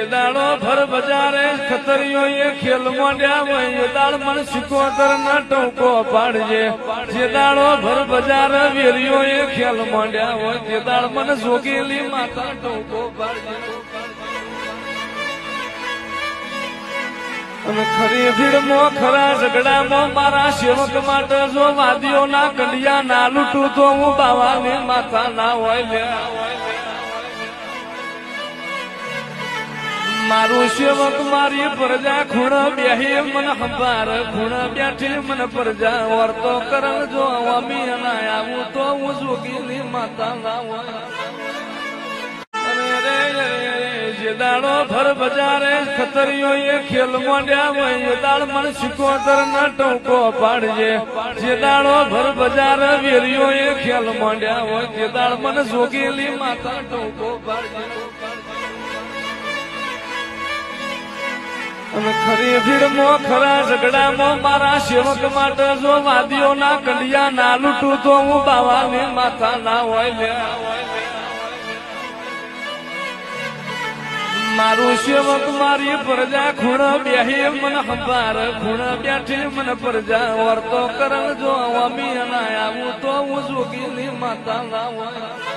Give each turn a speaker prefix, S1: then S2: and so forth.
S1: દાડો ભર બજારે ખતરીઓ એ ખેલ મોડ્યા હોય એ દાડ મન સિકોતર ના ટોકો પાડજે જે દાડો ભર બજારે વેરીઓ એ ખેલ મોડ્યા હોય તે દાડ મન જોગેલી માતા ટોકો પાડજે અને ખરી ભીડમાં ખરા ઝઘડામાં મારા સેવક માટે જો વાદીઓના કંડિયા ના લૂટું તો હું બાવાની માતા ના હોય લે મારું સેવક મારી પ્રજા ખૂણ બેહી મન હંભાર ખૂણ બેઠી મન પ્રજા વર્તો કરણ જો અમી ના આવું તો હું જોગીની માતા ના હોય જે દાડો ભર બજારે ખતરીઓ એ ખેલ મોડ્યા હોય એ દાડ મન સિકોતર ના ટોકો પાડજે જે દાડો ભર બજારે વેરીઓ એ ખેલ મોડ્યા હોય તે દાડ મન જોગેલી માતા ટોકો પાડજે અને ખરી ભીડમાં ખરા ઝઘડામાં મારા સેવક માટે જો વાદીઓના કંડિયા ના લૂટું તો હું બાવાની માતા ના હોય લે મારું સેવક મારી પ્રજા ખૂણ બેહી મન હંભાર ખૂણ બેઠી મન પ્રજા વર્તો કરણ જો અમી ના આવું તો હું જોગીની માતા ના હોય